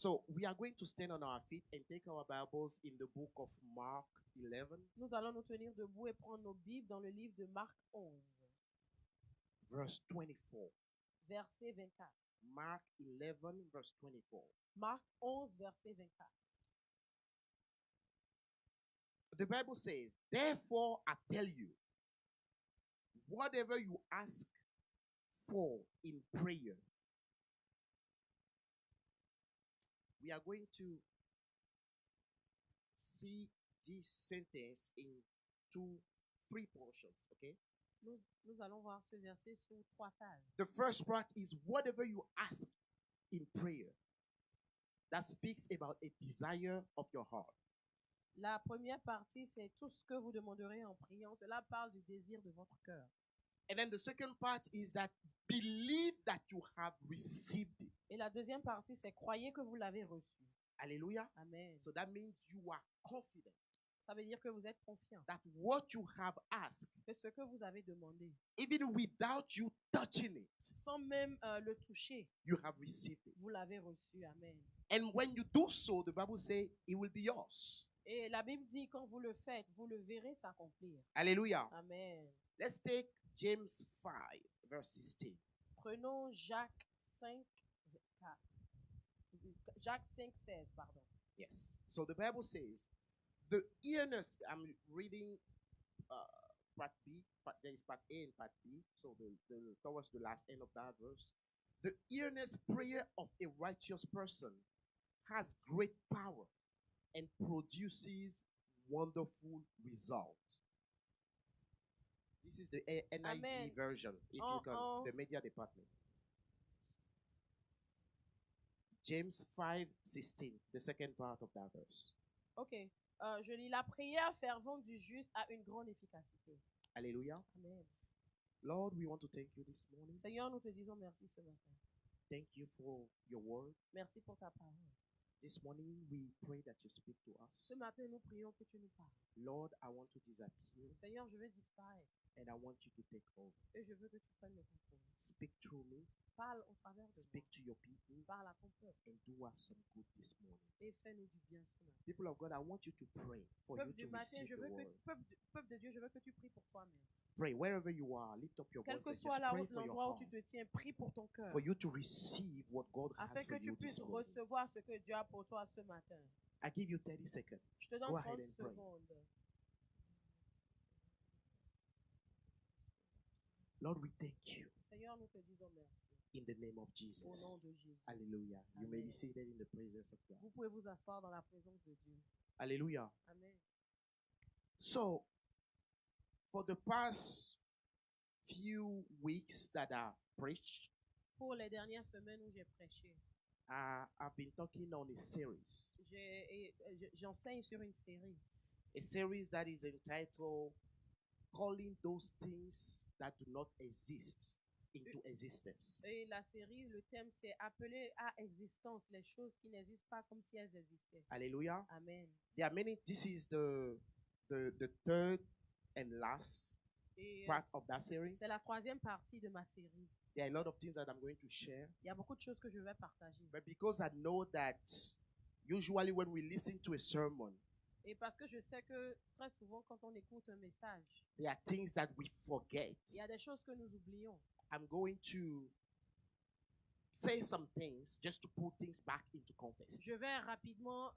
So we are going to stand on our feet and take our Bibles in the book of Mark 11, Nous allons nous tenir debout et prendre nos Bibles dans le livre de Marc 11, verse 24. verset 24. Mark 11, verse 24. Marc 11, verset 24. The Bible says, "Therefore I tell you, whatever you ask for in prayer." We are going to see this sentence in three portions, okay? Nous allons voir ce verset sur 3 phases. The first part is whatever you ask in prayer. That speaks about a desire of your heart. La première partie, c'est tout ce que vous demanderez en priant. Cela parle du désir de votre cœur. And then the second part is that believe that you have received it. Et la deuxième partie, c'est croyez que vous l'avez reçu. Hallelujah. Amen. So that means you are confident Ça veut dire que vous êtes confiant. that what you have asked, Que ce que vous avez demandé, even without you touching it, sans même le toucher, you have received it. vous l'avez reçu. Amen. And when you do so, the Bible says it will be yours. Et la Bible dit, quand vous le faites, vous le verrez s'accomplir. Hallelujah. Amen. Let's take James 5, verse 16. Prenons Jacques 5, 4. Jacques 5, 16, pardon. Yes. So the Bible says, the earnest, I'm reading part B, there is part A and part B, so towards the last end of that verse. The earnest prayer of a righteous person has great power and produces wonderful results. This is the NIV Amen. version, if you can, the media department. James 5:16, the second part of that verse. Ok. Je lis la prière fervente du juste a une grande efficacité. Hallelujah. Amen. Lord, we want to thank you this morning. Seigneur, nous te disons merci ce matin. Thank you for your word. Merci pour ta parole. This morning, we pray that you speak to us. Ce matin, nous prions que tu nous parles. Lord, I want to disappear Seigneur, je veux disparaître and I want you to take over. et je veux que tu prennes le contrôle. Speak through me, Parle au travers de speak moi. to your people, Parle à ton peuple and do us some good this morning. et fais-nous du bien ce matin. People of God, I want you to pray for you Peuple du to matin, receive je the veux que, word. peuple de Dieu, je veux que tu pries pour toi-même. Pray wherever you are. Lift up your Quel voice que and soit just pray for your l'endroit où heart, tu te tiens, prie pour ton cœur. for you to receive what God Afin has que for tu you this puisses morning. recevoir ce que Dieu a pour toi ce matin. I give you 30 seconds. Je te donne Go ahead 30 and pray. secondes. Lord, we thank you Seigneur, nous te disons merci. in the name of Au nom Jesus. de Jésus. Hallelujah. You may be Amen. seated in the presence of God. Vous pouvez vous asseoir dans la présence de Dieu. Hallelujah. Amen. So, for the past few weeks that I've preached, Pour les dernières semaines où j'ai prêché, I've been talking on a series. j'enseigne sur une série. A series that is entitled Calling Those Things That Do Not Exist into Existence. Et la série, le thème, c'est appeler à existence les choses qui n'existent pas comme si elles existaient. Hallelujah. Amen. There are many, this is the third and last Et part of that series. c'est la troisième partie de ma série. There are a lot of things that I'm going to share. Il y a beaucoup de choses que je vais partager. But because I know that usually when we listen to a sermon, Et parce que je sais que très souvent, quand on écoute un message, there are things that we forget. il y a des choses que nous oublions. I'm going to say some things just to put things back into context. Je vais rapidement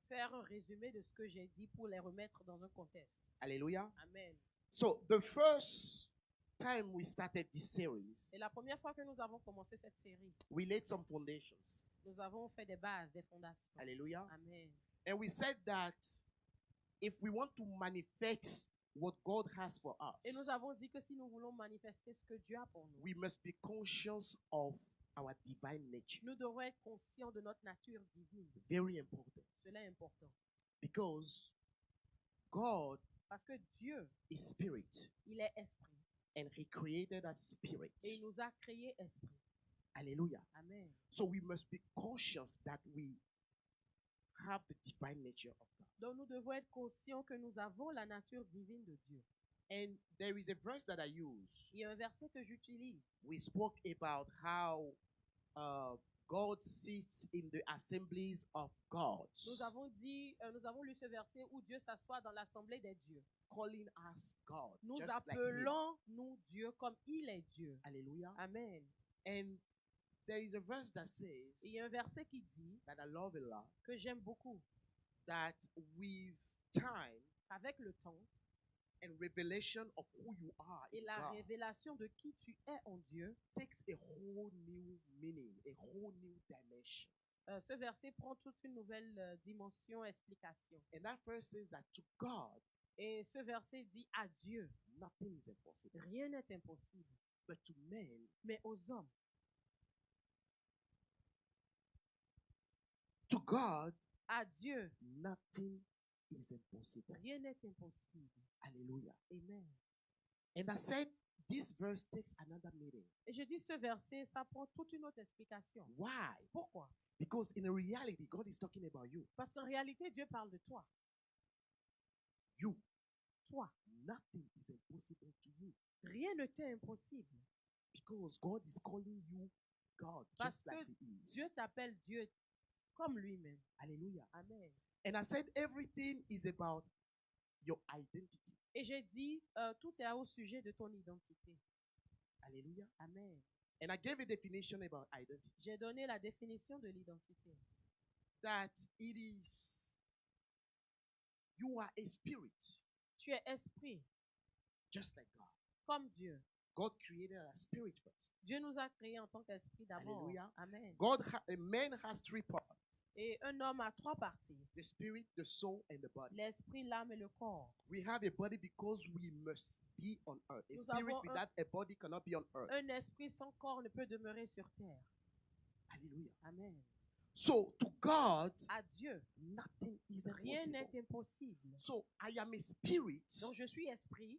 faire un résumé de ce que j'ai dit pour les remettre dans un contexte. Hallelujah. Amen. So the first time we started this series, Et la première fois que nous avons commencé cette série, we laid some foundations. nous avons fait des bases, des fondations. Hallelujah. Amen. And we said that if we want to manifest what God has for Et nous us, avons dit que si nous voulons manifester ce que Dieu a pour nous, we must be conscious of our divine nature. nous devons être conscients de notre nature divine. Very important. Cela est important. Because God Parce que Dieu, is spirit il est esprit. and He created us spirit. Et il nous a créé esprit. Hallelujah. Amen. So we must be conscious that we have the divine nature of God. Donc nous devons être conscients que nous avons la nature divine de Dieu. And there is a verse that I use. Il y a un verset que j'utilise. We spoke about how God sits in the assemblies of gods, Nous avons lu ce verset où Dieu s'assoit dans l'assemblée des dieux. calling us God, Nous just like him. appelons nous Dieu comme il est Dieu. Hallelujah. Amen. And there is a verse that says, Il y a un verset qui dit, that I love a lot, que j'aime beaucoup, that with time avec le temps and revelation of who you are et in la God révélation de qui tu es en Dieu, takes a whole new meaning, a whole new dimension. ce verset prend toute une nouvelle dimension, explication. And that verse says that to God, Et ce verset dit à Dieu, nothing is impossible. rien n'est impossible. But to men, Mais aux hommes, to God, à Dieu, nothing is impossible. rien n'est impossible. Hallelujah. Amen. And I said, this verse takes another meaning. Et je dis ce verset, ça prend toute une autre explication. Why? Pourquoi? Because in reality, God is talking about you. Parce qu'en réalité, Dieu parle de toi. You. Toi. Nothing is impossible to you. Rien ne t'est impossible. Because God is calling you God, Parce just like que He is. Dieu t'appelle Dieu comme lui-même. Hallelujah. Amen. And I said everything is about your identity. Et j'ai dit, tout est au sujet de ton identité. Hallelujah. Amen. And I gave a definition about identity. J'ai donné la définition de l'identité. That it is, you are a spirit, Tu es esprit, just like God. comme Dieu. God created a spirit first. Dieu nous a créés en tant qu'esprit d'abord. Alléluia. Amen. A man has three parts: Et un homme a trois parties. the spirit, the soul, and the body. L'esprit, l'âme et le corps. We have a body because we must be on earth. A Nous spirit avons without a body cannot be on earth. Un esprit sans corps ne peut demeurer sur terre. Hallelujah. Amen. So to God, À Dieu, nothing is rien n'est impossible. impossible. So I am a spirit Donc je suis esprit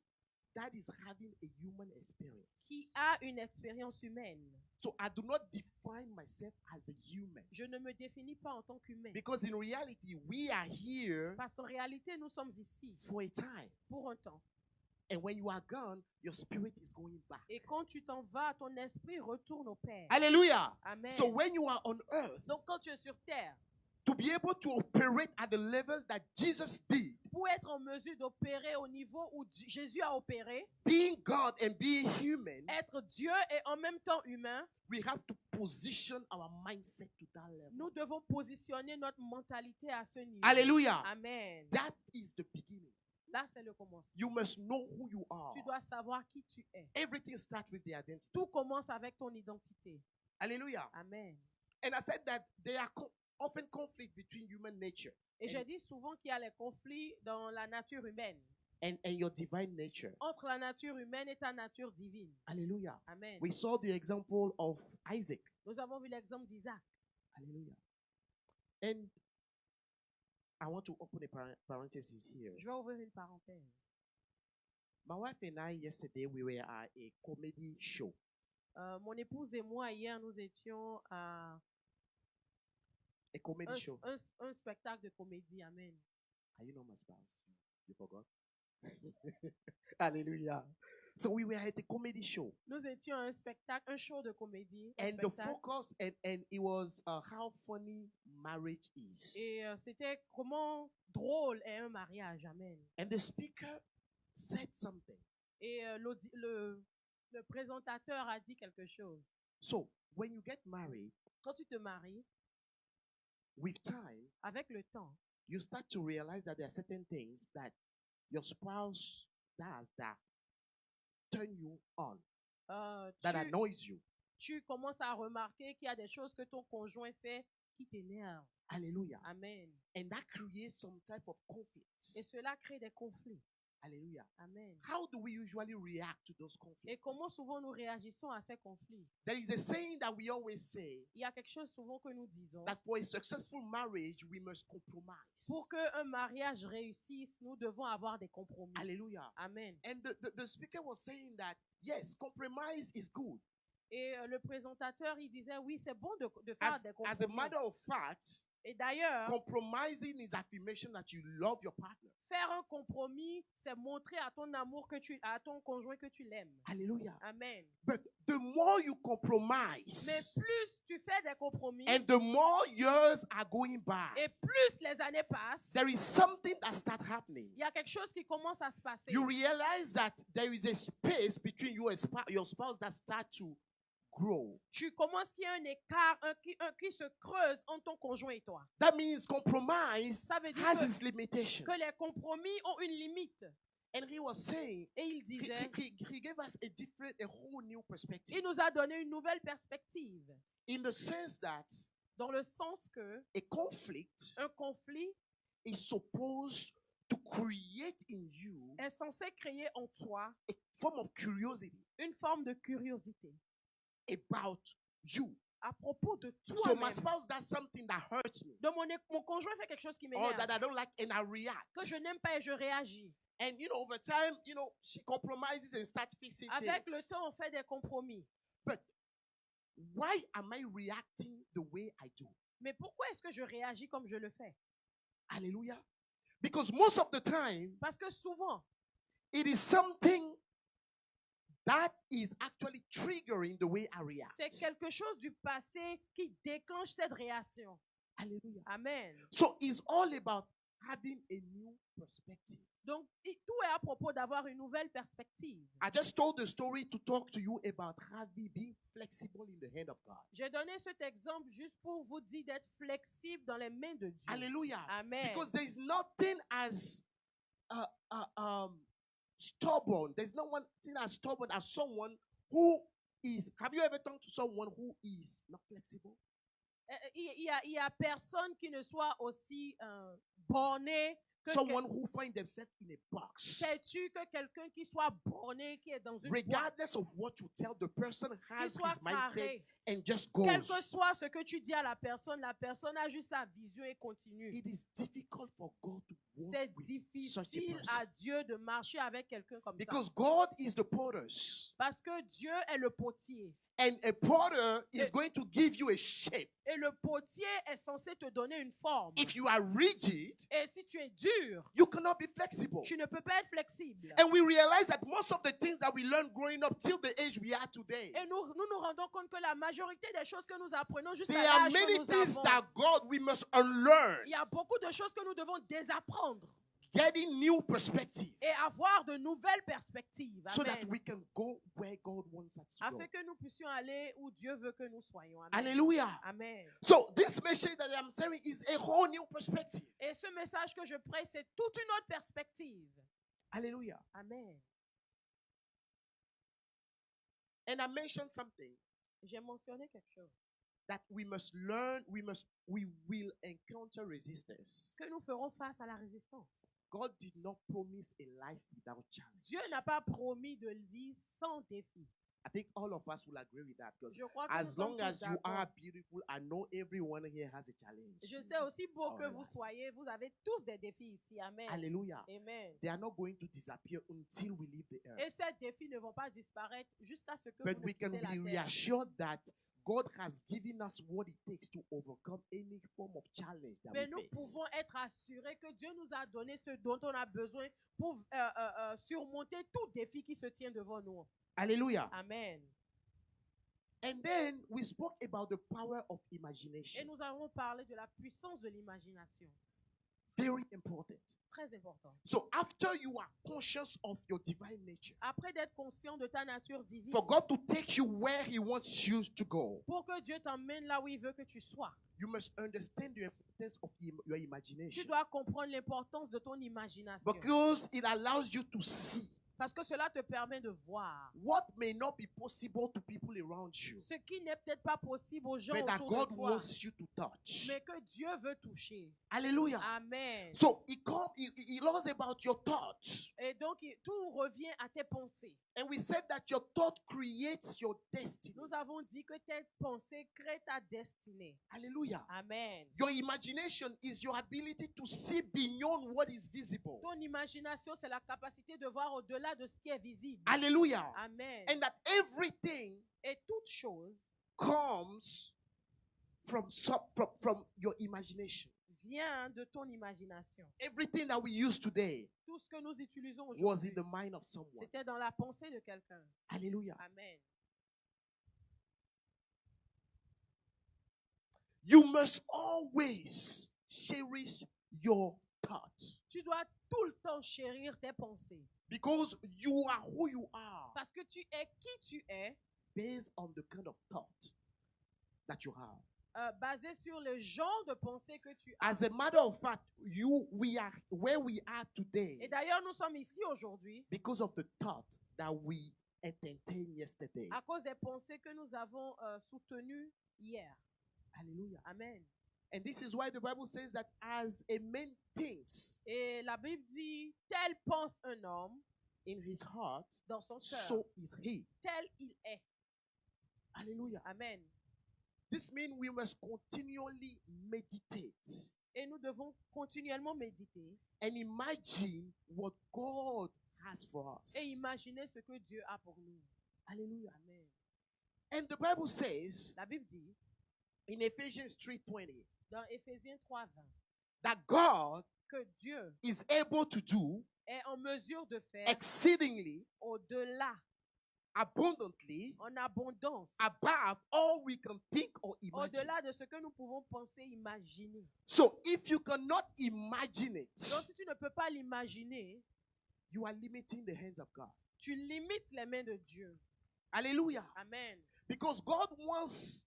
that is having a human experience. qui a une expérience humaine. So I do not define myself as a human. Je ne me définis pas en tant qu'humain. Because in reality, we are here Parce qu'en réalité, nous sommes ici for a time. pour un temps. And when you are gone, your spirit is going back. Et quand tu t'en vas, ton esprit retourne au Père. Hallelujah. Amen. So when you are on earth, Donc quand tu es sur terre, to be able to operate at the level that Jesus did, pour être en mesure d'opérer au niveau où Jésus a opéré, being God and being human, être Dieu et en même temps humain, we have to position our mindset to that level. nous devons positionner notre mentalité à ce niveau. Hallelujah. Amen. That is the beginning. Là, c'est le commencement. You must know who you are. Tu dois savoir qui tu es. Everything starts with the identity. Tout commence avec ton identité. Hallelujah. Amen. And I said that there are often conflict between human nature Et je dis souvent qu'il y a les conflits dans la nature humaine, and your divine nature. entre la nature humaine et ta nature divine. Hallelujah. Amen. We saw the example of Isaac. Nous avons vu l'exemple d'Isaac. Hallelujah. And I want to open a parenthesis here. Je vais ouvrir une parenthèse. My wife and I, yesterday, we were at a comedy show. Mon épouse et moi, hier, nous étions à A comedy show. un spectacle de comédie. Amen. Are you not my spouse? You forgot? Hallelujah. So we were at a comedy show. Nous étions à un spectacle, un show de comédie. Un And the spectacle. focus, and it was how funny marriage is. Et c'était comment drôle est un mariage. Amen. And the speaker said something. Et le présentateur a dit quelque chose. So when you get married, Quand tu te maries, with time, avec le temps, you start to realize that there are certain things that your spouse does that turn you on, that annoys you. tu commences à remarquer qu'il y a des choses que ton conjoint fait qui t'énervent. Hallelujah. Amen. And that creates some type of conflict. Et cela crée des conflits. Hallelujah. Amen. How do we usually react to those Et conflicts? comment souvent nous réagissons à ces conflits? There is a saying that we always say Il y a quelque chose souvent que nous disons. that for a successful marriage, we must compromise. Pour qu'un mariage réussisse, nous devons avoir des compromis. Hallelujah. Amen. And the speaker was saying that, yes, compromise is good. Et le présentateur, il disait, oui, c'est bon de faire des As a compromis. matter of fact, Et d'ailleurs, Compromising is affirmation that you love your partner. faire un compromis, c'est montrer à ton amour à ton conjoint que tu l'aimes. Hallelujah. Amen. But the more you Mais compromise, plus tu fais des compromis and the more years are going by, et plus les années passent, there is something that starts happening. il y a quelque chose qui commence à se passer. You realize that there is a space between you and your spouse that starts to grow. Tu commences qu'il y a un écart qui se creuse entre ton conjoint et toi. That means compromise Ça veut dire has its limitation. que les compromis ont une limite. And he was saying, Et il disait, he gave us a whole new perspective. il nous a donné une nouvelle perspective. In the sense that Dans le sens que a conflict un conflit is supposed to create in you est censé créer en toi a form of curiosity une forme de curiosité about you. à propos de So toi-même. my spouse does something that hurts me, Donc mon conjoint fait quelque chose qui or m'énerve, that I don't like, and I react. que je n'aime pas et je réagis. And over time, she compromises and starts fixing Avec things. le temps, on fait des compromis. But why am I reacting the way I do? Mais pourquoi est-ce que je réagis comme je le fais? Hallelujah. Because most of the time, Parce que souvent, it is something that is actually triggering the way I react. c'est quelque chose du passé qui déclenche cette réaction. Hallelujah. Amen. So it's all about having a new perspective. Donc, tout est à propos d'avoir une nouvelle perspective. I just told the story to talk to you about being flexible in the hand of God. J'ai donné cet exemple juste pour vous dire d'être flexible dans les mains de Dieu. Hallelujah. Amen. Because there is nothing as stubborn. There's no one thing as stubborn as someone who is. Have you ever talked to someone who is not flexible? Il y a personne qui ne soit aussi borné que Someone who finds themselves in a box. sais-tu que quelqu'un qui soit borné, qui est dans une boîte, Regardless of what you tell, the person qui has soit his mindset carré, and just quel que goes. soit ce que tu dis à la personne a juste sa vision et continue. It is difficult for God to C'est work with such a difficile person. à Dieu de marcher avec quelqu'un comme Because ça. God is the potter. Parce que Dieu est le potier. And a potter is going to give you a shape. Et le potier est censé te donner une forme. If you are rigid, Et si tu es dur, you cannot be flexible. tu ne peux pas être flexible. And we realize that most of the things that we learned growing up till the age we are today, Et nous rendons compte que la majorité des choses que nous apprenons jusqu'à there are l'âge que many nous things avons, that God we must unlearn. il y a beaucoup de choses que nous devons désapprendre Getting new perspective et avoir de nouvelles perspectives. so that Amen. we can go where God wants us to go. Afin que nous puissions aller où Dieu veut que nous soyons. Amen. Hallelujah. Amen. So this message that I'm saying is a whole new perspective. Et ce message que je prêche, c'est toute une autre perspective. Hallelujah. Amen. And I mentioned something J'ai mentionné quelque chose. that we must learn, we will encounter resistance. Que nous ferons face à la résistance. God did not promise a life without challenge. Dieu n'a pas promis de vie sans défi. I think all of us will agree with that because Je crois que as nous sommes long as tous you are d'accord. beautiful, I know everyone here has a challenge. Je sais aussi beau que Alright. vous soyez, vous avez tous des défis ici. Amen. Hallelujah. Amen. They are not going to disappear until we leave the earth. Et ces défis ne vont pas disparaître jusqu'à ce que But vous ne we can quittez la be terre. reassured that God has given us what it takes to overcome any form of challenge that Mais we nous face. pouvons être assurés que Dieu nous a donné ce dont on a besoin pour surmonter tout défi qui se tient devant nous. Hallelujah. Amen. And then we spoke about the power of Et imagination. nous avons parlé de la puissance de l'imagination. Very important. Très important. So after you are conscious of your divine nature, Après d'être conscient de ta nature divine, for God to take you where He wants you to go, pour que Dieu t'emmène là où il veut que tu sois, you must understand the importance of your tu imagination. dois comprendre l'importance de ton imagination. Because it allows you to see Parce que cela te permet de voir what may not be possible to people around you, ce qui n'est peut-être pas possible aux gens but that autour God de toi, wants you to touch. mais que Dieu veut toucher. Hallelujah. Amen. So it loves about your thoughts. Et donc, tout revient à tes pensées. And we said that your thought creates your destiny. Nous avons dit que tes pensées créent ta destinée. Hallelujah. Amen. Your imagination is your ability to see beyond what is visible. Ton imagination, c'est la capacité de voir au-delà de ce qui est visible. from your imagination. vient de ton imagination. Everything that we use today Tout ce que nous utilisons was aujourd'hui, in the mind of someone. c'était dans la pensée de quelqu'un. Hallelujah. Amen. You must always cherish your thoughts Tu dois tout le temps chérir tes pensées. because you are who you are Parce que tu es qui tu es, based on the kind of thought that you have. basé sur le genre de pensée que tu as. As a matter of fact, we are where we are Et today d'ailleurs, nous sommes ici aujourd'hui because of the thought that we entertained yesterday. à cause des pensées que nous avons soutenues hier. Hallelujah. Amen. And this is why the Bible says that as a man thinks Et la Bible dit, tel pense un homme in his heart, dans son cœur, so is he. tel il est. Hallelujah. Amen. This means we must continually meditate Et nous devons continuellement méditer and imagine what God has for us. et imaginer ce que Dieu a pour nous. Hallelujah. Amen. And the Bible says La Bible dit in Ephesians 3:20 dans Éphésiens 3:20 that God que Dieu is able to do est en mesure de faire exceedingly au-delà, abundantly en abondance, above all we can think or imagine. au-delà de ce que nous pouvons penser, imaginer. So if you cannot imagine it, Donc si tu ne peux pas l'imaginer, you are limiting the hands of God. tu limites les mains de Dieu. Hallelujah. Amen. Because God wants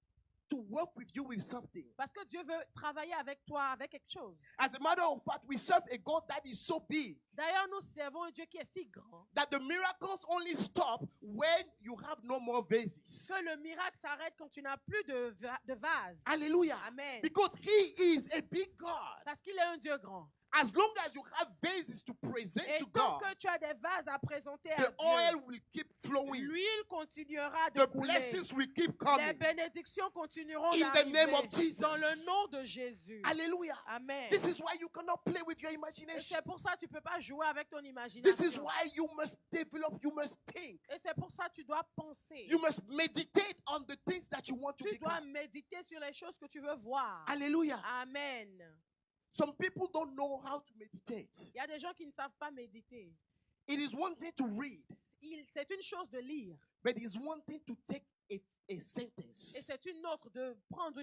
to work with you with something. Parce que Dieu veut travailler avec toi, avec quelque chose. As a matter of fact, we serve a God that is so big D'ailleurs, nous servons un Dieu qui est si grand that the miracles only stop when you have no more vases. que le miracle s'arrête quand tu n'as plus de vase. Hallelujah. Amen. Because He is a big God. Parce qu'il est un Dieu grand. As long as you have vases to present Et to tant God, que tu as des vases à présenter à the oil Dieu, will keep flowing. l'huile continuera de The couler. blessings will keep Les coming. bénédictions continueront In the name of d'arriver Jesus. dans le nom de Jésus. Hallelujah. Amen. This is why you cannot play with your Et imagination. c'est pour ça que tu ne peux pas jouer avec ton This is imagination. why you must develop, you must think. Et c'est pour ça que tu dois penser. You must meditate on the things that you want to Tu dois become. méditer sur les choses que tu veux voir. Hallelujah. Amen. Some people don't know how to meditate. Il y a des gens qui ne savent pas méditer. It is one thing to read, C'est une chose de lire. but it is one thing to take a Et sentence c'est une autre de prendre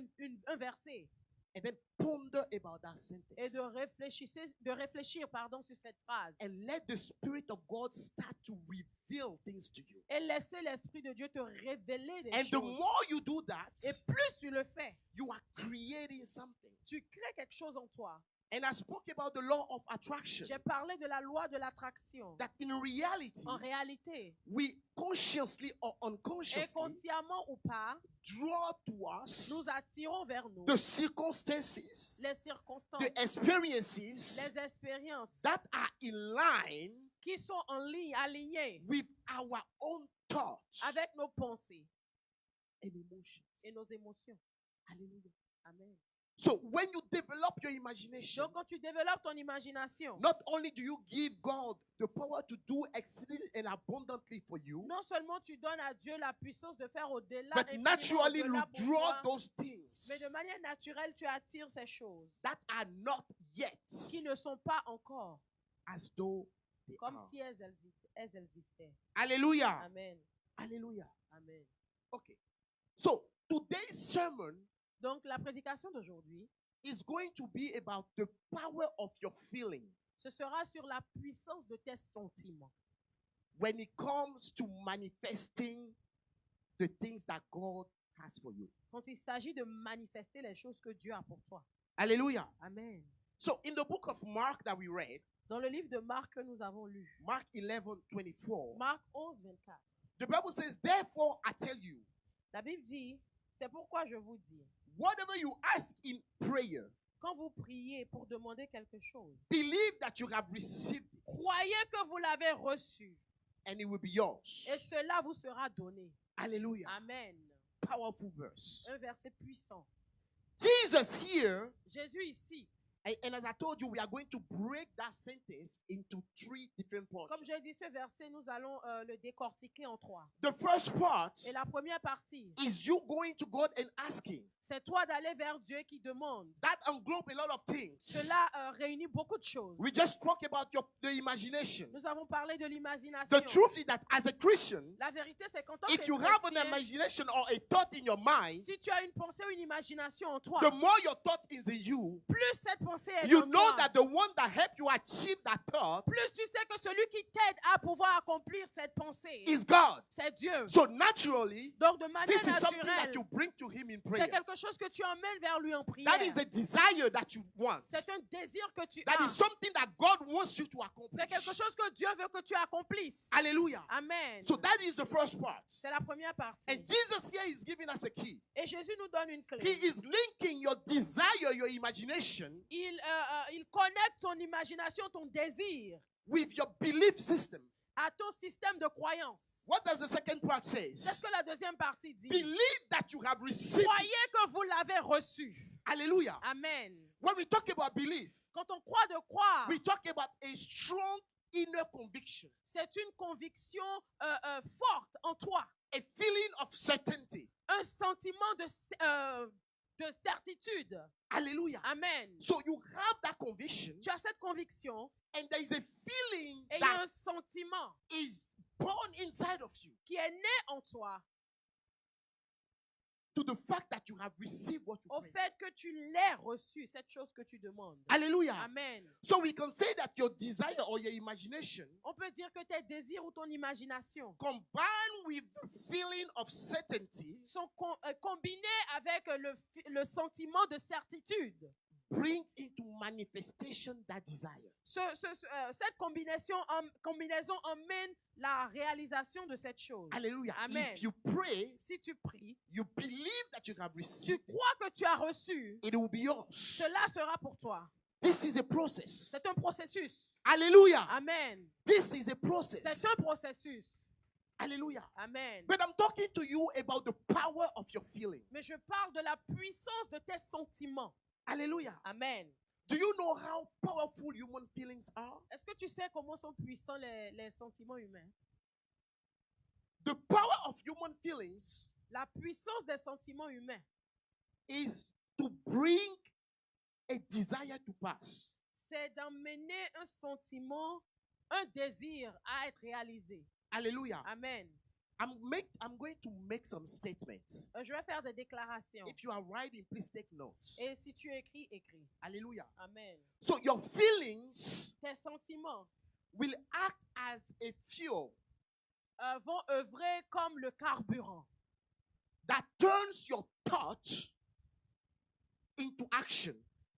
un verset and then ponder about that et sentence. de réfléchir sur cette phrase. And let the Spirit of God start to reveal things to you. Et laisser l'Esprit de Dieu te révéler des And the choses. more you do that, Et plus tu le fais, you are creating something. tu crées quelque chose en toi. And I spoke about the law of attraction. J'ai parlé de la loi de l'attraction. That in reality, En réalité, we consciously or unconsciously inconsciemment ou pas, draw to us nous attirons vers nous the circumstances, les circonstances, the experiences les expériences that are in line qui sont en ligne, alignées with our own thoughts avec nos pensées and emotions. et nos émotions. Hallelujah. Amen. So when you develop your imagination, Donc, quand tu développes ton imagination, not only do you give God the power to do exceedingly and abundantly for you, non seulement tu donnes à Dieu la puissance de faire au-delà, but infiniment naturally you au-delà pour draw toi, those things mais de manière naturelle, tu attires ces choses that are not yet qui ne sont pas encore as though they comme are. si elles existaient. Hallelujah. Amen. Hallelujah. Amen. Okay. So today's sermon Donc, la prédication d'aujourd'hui, is going to be about the power of your feeling ce sera sur la puissance de tes sentiments when it comes to manifesting the things that God has for you. quand il s'agit de manifester les choses que Dieu a pour toi. Hallelujah. Amen. So in the book of Mark that we read, Dans le livre de Marc que nous avons lu, Mark 11:24, Marc 11, 24, the Bible says, therefore I tell you, la Bible dit, c'est pourquoi je vous dis, whatever you ask in prayer, quand vous priez pour demander quelque chose, believe that you have received it croyez que vous l'avez reçu and it will be yours. et cela vous sera donné. Hallelujah. Amen. Powerful verse. Un verset puissant. Jesus here Jésus ici And as I told you, we are going to break that sentence into 3 different parts. Comme j'ai dit, ce verset, nous allons le décortiquer en 3. The first part Et la première partie, is you going to God and asking. c'est toi d'aller vers Dieu qui demande. That englobes a lot of things. Cela réunit beaucoup de choses. We just talk about the imagination. Nous avons parlé de l'imagination. The truth is that as a Christian, La vérité, c'est qu'en tant if que you have an chrétien, imagination or a thought in your mind, si tu as une pensée ou une imagination en toi, the more your thought is in you, plus cette pensée est you en know toi, that the one that helped you achieve that thought plus tu sais que celui qui t'aide à pouvoir accomplir cette pensée, is God. c'est Dieu. So naturally, Donc de manière this is something that naturelle, you bring to Him in c'est prayer. quelque chose que tu emmènes vers lui en That prière. is a desire that you want. C'est un désir que tu That as. is something that God wants you to C'est accomplish. quelque chose que Dieu veut que tu accomplisses. Hallelujah. Amen. So that is the first part. C'est la première partie. And Jesus here is giving us a key. Et Jésus nous donne une clé. He is linking your desire, your imagination, Il connecte ton imagination, ton désir with your belief system. à ton système de croyance. What does the second part say? C'est ce que la deuxième partie dit. Believe that you have received. Croyez que vous l'avez reçu. Hallelujah. Amen. When we talk about belief, Quand on croit de croire, we talk about a strong inner conviction, c'est une conviction forte en toi. a feeling of certainty. Un sentiment de certitude. Hallelujah. Amen. So you have that conviction, Tu as cette conviction and there is a feeling et il y a that un sentiment is born inside of you qui est né en toi to the fact that you have received what you au pray. fait que tu l'aies reçu, cette chose que tu demandes. Hallelujah. Amen. So we can say that your desire or your imagination On peut dire que tes désirs ou ton imagination combined with the feeling of certainty sont combinés avec le sentiment de certitude. brings into manifestation that desire. Cette combinaison emmène la réalisation de cette chose. Hallelujah. Amen. If you pray, Si tu pries, you believe that you have tu received it, crois que tu as reçu, it will be yours. cela sera pour toi. This is a process. C'est un processus. Hallelujah. Amen. This is a process. C'est un processus. Hallelujah. Amen. But I'm talking to you about the power of your feeling. Mais je parle de la puissance de tes sentiments. Hallelujah. Amen. Do you know how powerful human feelings are? Est-ce que tu sais comment sont puissants les sentiments humains? The power of human feelings La puissance des sentiments humains, is to bring a desire to pass. c'est d'emmener un sentiment, un désir à être réalisé. Hallelujah. Amen. I'm going to make some statements. Je vais faire des déclarations. If you are writing, please take notes. Et si tu écris, écris. Hallelujah. Amen. So your feelings Tes sentiments will act as a fuel vont œuvrer comme le carburant that turns your thoughts into action.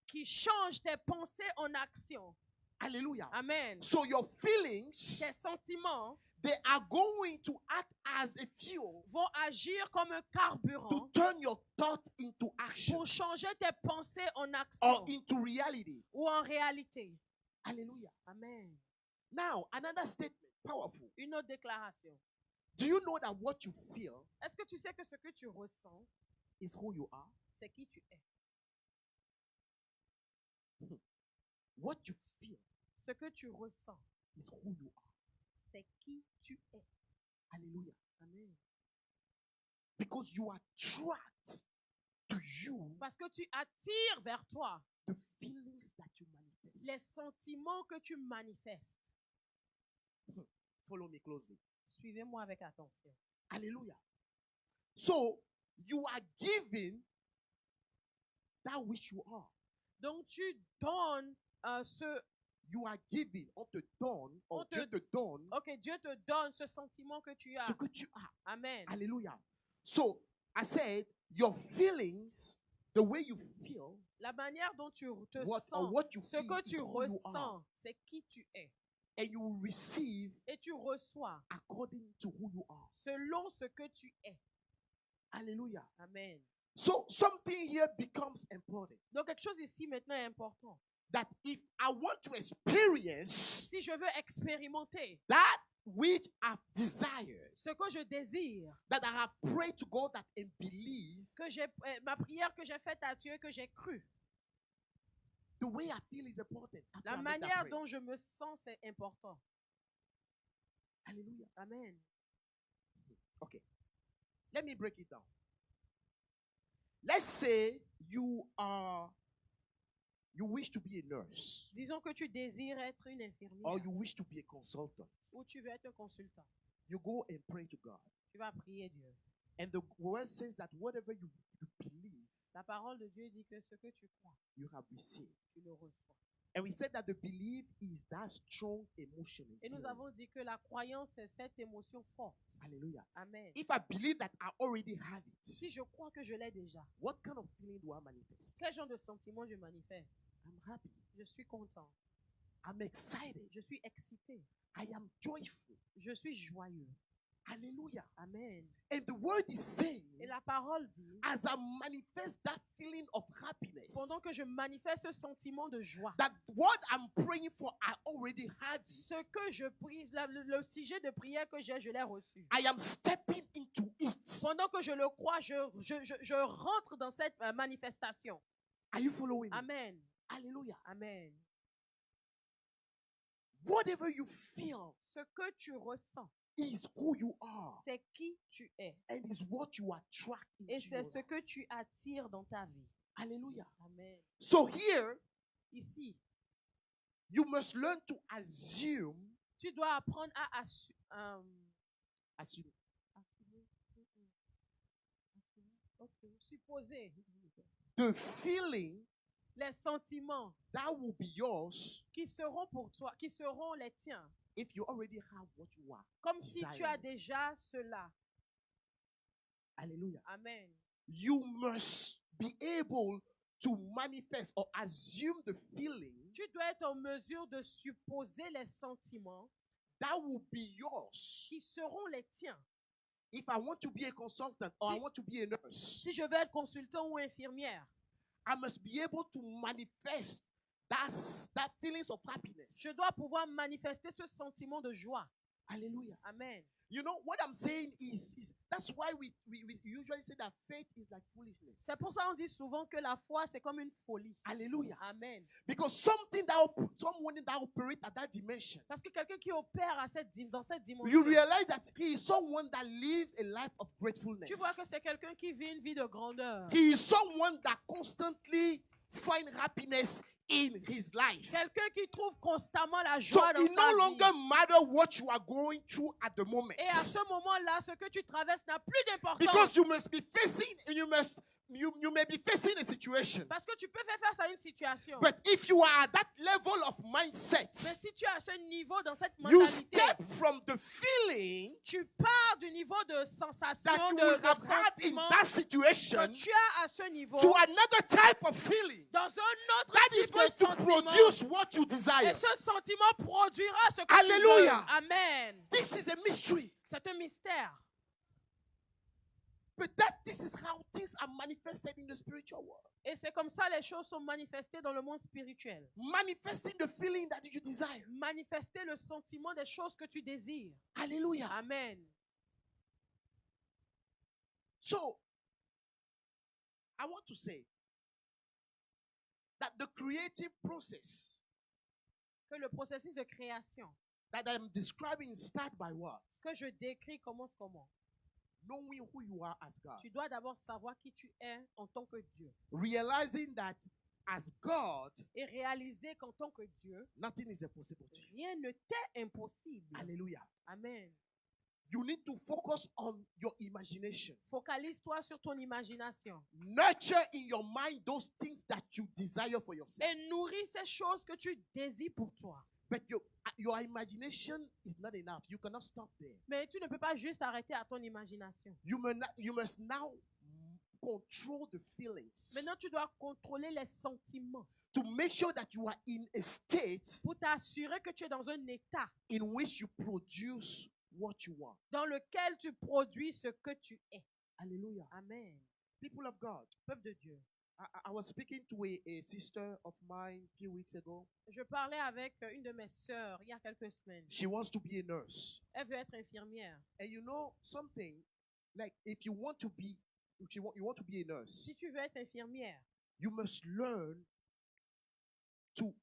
qui change tes pensées en action. Hallelujah. Amen. So your feelings, Tes sentiments they are going to act as a fuel vont agir comme un to carburant turn your thought into action pour changer tes pensées en or action into reality. ou en réalité. Hallelujah. Amen. Now, another statement, powerful. Une autre déclaration. Do you know that what you feel Est-ce que tu sais que ce que tu ressens, is who you are? c'est qui tu es? What you feel Ce que tu ressens, is who you are. c'est qui tu es. Hallelujah. Amen. Because you attract to you Parce que tu attires vers toi the feelings that you manifest. les sentiments que tu manifestes. Follow me closely. Suivez-moi avec attention. Hallelujah. So you are given that which you are. Donc tu donnes ce... You are given, on te donne, On or te- Dieu te donne Ok, Dieu te donne ce sentiment que tu as. ce que tu as. Amen. Hallelujah. So I said, your feelings, the way you feel, La manière dont tu te or sens, what you ce feel, que is tu who you are. ressens, c'est qui tu es. And you will receive Et tu reçois according to who you are. selon ce que tu es. Hallelujah. Amen. So something here becomes important. Donc quelque chose ici maintenant est important. That if I want to experience Si je veux expérimenter that which I've desired, ce que je désire, that I have prayed to God that and believe, que ma prière que j'ai faite à Dieu, que j'ai cru, The way I feel is important. After La I make that manière prayer. dont je me sens, c'est important. Hallelujah. Amen. Okay. Let me break it down. Let's say you wish to be a nurse, Disons que tu désires être une or infirmière you wish to be a consultant. ou tu veux être un consultant. You go and pray to God. Tu vas prier Dieu. And the word says that whatever you believe, La parole de Dieu dit que ce que tu crois, you have received. tu le reçois. And we said that the belief is that strong emotion. and Et nous feeling. avons dit que la croyance, c'est cette émotion forte. Hallelujah. Amen. If I believe that I already have it, Si je crois que je l'ai déjà, what kind of feeling do I manifest? quel genre de sentiment je manifeste? I'm happy. Je suis content. I'm excited. Je suis excité. I am joyful. Je suis joyeux. Hallelujah. Amen. And the word is saying, Et la parole dit, as I manifest that feeling of happiness, pendant que je manifeste ce sentiment de joie, that what I'm praying for, I already have it. ce que je prie, le sujet de prière que j'ai, je l'ai reçu. I am stepping into it. Pendant que je le crois, je rentre dans cette manifestation. Are you following me? Amen. Hallelujah. Amen. Whatever you feel Ce que tu ressens, is who you are c'est qui tu es. and is what you attract Et into c'est your ce life. que tu attires dans ta vie. Hallelujah. Amen. So here, Ici, you must learn to assume. tu dois apprendre à Assume. supposer The feeling les sentiments that will be yours qui seront pour toi, qui seront les tiens. if you already have what you are. Comme si tu as Desiring. déjà cela. Hallelujah. Amen. You must be able to manifest or assume the feeling Tu dois être en mesure de supposer les sentiments that will be yours. qui seront les tiens. If I want to be a consultant or I Si- want to be a nurse, Si je veux être consultant ou infirmière, I must be able to manifest that feelings of happiness. je dois pouvoir manifester ce sentiment de joie. Hallelujah. Amen. You know what I'm saying is that's why we usually say that faith is like foolishness. C'est pour ça qu'on dit souvent que la foi, c'est comme une folie. Hallelujah. Amen. Because someone that operates at that dimension, Parce que quelqu'un qui opère dans cette you dimension, realize that he is someone that lives a life of gratefulness. tu vois que c'est quelqu'un qui vit une vie de grandeur. He is someone that constantly finds happiness in his life. Quelqu'un qui trouve constamment la So joie dans it no sa longer vie. matter what you are going through at the moment. Et à ce moment-là, ce que tu traverses n'a plus d'importance. Because you must be facing, you may be facing a situation. Parce que tu peux faire face à une situation. But if you are at that level of mindset, Mais si tu es à ce niveau, dans cette you mentalité, step from the feeling tu pars du niveau de sensation, that you de will have had in sentiment that situation que tu as à ce niveau, to another type of feeling dans un autre that is type de going to sentiment. produce what you desire. Et ce sentiment produira ce que Alléluia. tu veux. Amen. This is a mystery. C'est un mystère. But this is how things are manifested in the spiritual world. Et c'est comme ça les choses sont manifestées dans le monde spirituel. Manifesting the feeling that you desire. Manifester le sentiment des choses que tu désires. Hallelujah. Amen. So, I want to say that the creative process Que le processus de création that I'm describing start by what? que je décris commence comment? Knowing who you are as God. Tu dois d'abord savoir qui tu es en tant que Dieu. Realizing that as God, Et réaliser qu'en tant que Dieu, nothing is impossible to you. rien ne t'est impossible. Hallelujah. Amen. You need to focus on your imagination. Focalise-toi sur ton imagination. Nurture in your mind those things that you desire for yourself. Et nourris ces choses que tu désires pour toi. But your imagination is not enough. You cannot stop there. Mais tu ne peux pas juste arrêter à ton imagination. You must now control the feelings Maintenant, tu dois contrôler les sentiments to make sure that you are in a state pour t'assurer que tu es dans un état in which you produce what you want. dans lequel tu produis ce que tu es. Hallelujah. Amen. People of God, Peuple de Dieu. I was speaking to a sister of mine a few weeks ago. Je parlais avec une de mes sœurs il y a quelques semaines. She wants to be a nurse. Elle veut être infirmière. And you know something, like if you want to be a nurse, Si tu veux être infirmière, you must learn to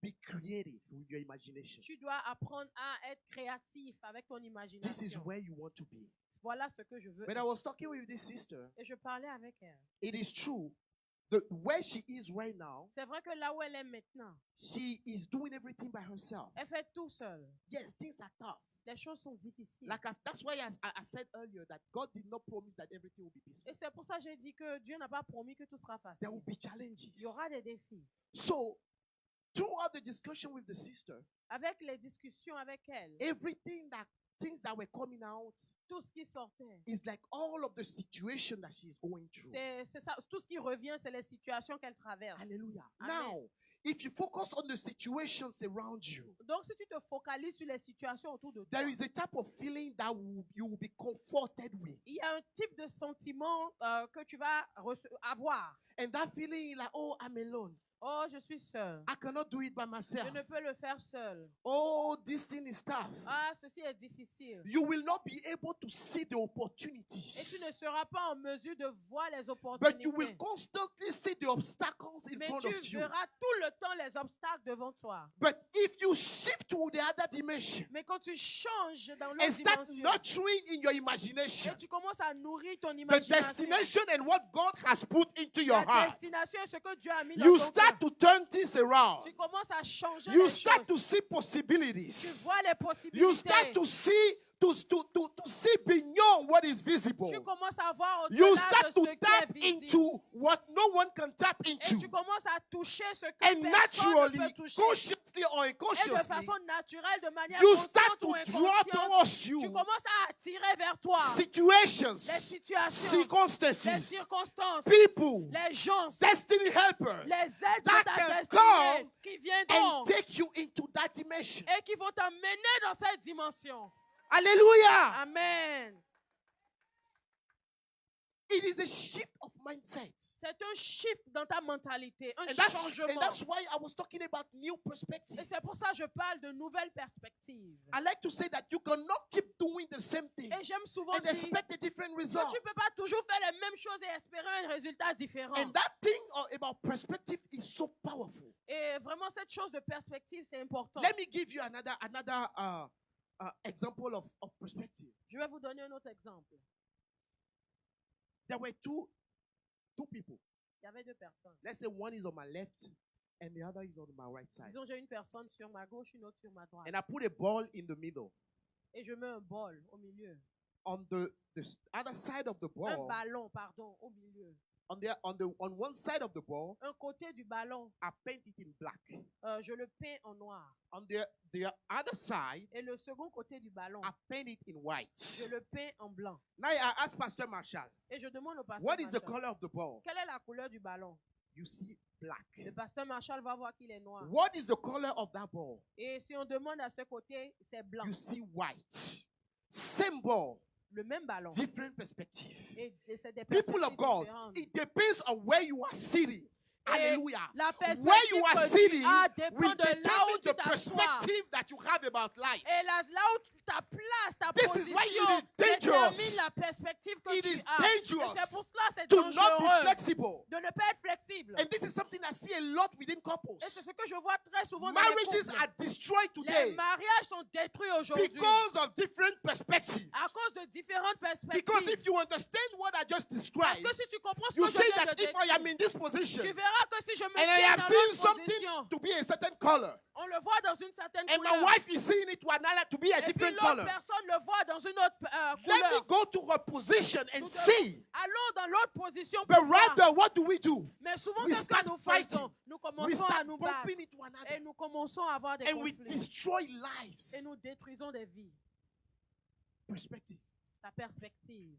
be creative with your imagination. Tu dois apprendre à être créatif avec ton This is imagination. where you want to be. Voilà ce que je veux. When I être. was talking with this sister, Et je parlais avec elle. it is true. Where she is right now, C'est vrai que là où elle est maintenant, she is doing everything by herself. elle fait tout seule. Yes, things are tough. Les choses sont difficiles. That's why I said earlier that God did not promise that everything will be peaceful. Et c'est pour ça que j'ai dit que Dieu n'a pas promis que tout sera facile. There will be challenges. Il y aura des défis. So, throughout the discussion with the sister, Avec les discussions avec elle, things that were coming out tout ce qui sortait, is like all of the situation that she's going through. c'est ça, tout ce qui revient, c'est les situations qu'elle traverse. Hallelujah. Amen. Now, if you focus on the situations around you, Donc, si tu te focalises sur les situations autour de toi, there is a type of feeling that you will be comforted with. il y a un type de sentiment que tu vas avoir. And that feeling is like, oh, I'm alone. Oh, je suis seule. I cannot do it by myself. Je ne peux le faire seule. Oh, this thing is tough. Ah, ceci est difficile. You will not be able to see the Et tu opportunities, ne seras pas en mesure de voir les but you will opportunités. constantly see the obstacles in Mais front tu of you. verras tout le temps les obstacles devant toi. But if you shift to the other dimension Mais quand tu changes dans and l'autre start dimension, nurturing in your imagination et tu commences à nourrir ton the imagination, destination and what God has put into your la heart, destination est ce que Dieu a mis dans you ton start cœur. to turn things around. Tu commences à changer You les start choses. to see Tu possibilities. vois les You start possibilités. to see to see beyond what is visible. Tu commences à voir You au-delà de start ce to qui est tap visible. into what no one can tap Et into. tu commences à toucher ce que And personne ne naturally, peut toucher. consciously or Et de unconsciously, façon naturelle, de manière you start consciente ou to draw inconsciente, towards tu you commences à attirer vers toi situations, les situations, les circumstances, circonstances, people, les gens, destiny helpers les aides that de ta can destinée come qui and viendront take you into that dimension. et qui vont t'amener dans cette dimension. Hallelujah. Amen. It is a shift of mindset. C'est un shift dans ta mentalité, un And changement. that's why I was talking about new perspective. Et c'est pour ça que je parle de nouvelles perspectives. I like to say that you cannot keep doing the same thing Et j'aime souvent and dire expect a different que result. tu ne peux pas toujours faire les mêmes choses et espérer un résultat différent. And that thing about perspective is so powerful. Et vraiment, cette chose de perspective, c'est important. Let me give you another example of perspective. Je vais vous donner un autre exemple. There were two people. Il y avait deux personnes. Let's say one is on my left and the other is on my right side. Disons, j'ai une personne sur ma gauche, une autre sur ma droite. And I put a ball in the middle. Et je mets un bol au milieu. On the other side of the Un ball, ballon, pardon, au milieu. on one side of the ball, Un côté du ballon, I paint it in black. je le peins en noir. On the other side, Et le second côté du ballon, I paint it in white. je le peins en blanc. Now I ask Pastor Marshall, Et je demande au pasteur what is the Marshall, color of the ball? quelle est la couleur du ballon? You see black. Le pasteur Marshall va voir qu'il est noir. What is the color of that ball? Et si on demande à ce côté, c'est blanc. You see white. Same ball, Le même ballon. different perspective. Et c'est des People perspectives of God, différentes. it depends on where you are sitting. Hallelujah. La Where perspective you are que tu sitting as will dépend de là où determine tu the t'assois. perspective that you have about life. Et là où ta place, ta This is why position it is dangerous. détermine la perspective que It tu is as. dangerous Et c'est pour cela que c'est to not be dangereux flexible. de ne pas être flexible. And this is something I see a lot within couples. Et c'est ce que je vois très souvent dans les Marriages couples. are destroyed Les today mariages sont détruits aujourd'hui because of different perspectives. à cause de différentes Because perspectives. if you understand what I just Parce described, que si tu comprends ce you que je see viens that de if I am décrire, in this position tu verras que si je me and I tiens am dans seeing l'autre something position, to be a certain color, on le voit dans une certaine and my couleur. wife is seeing it to be a Et puis different l'autre color, personne le voit dans une autre let me couleur. go to her position and Nous see. Allons dans l'autre position But pour voir. rather, what do we do? Mais souvent, we qu'est-ce start que nous fighting. faisons? Nous We commençons à start nous battre. bumping into another, Et nous commençons à avoir des and we conflits. destroy Et lives. nous détruisons des vies. Perspective. Ta perspective.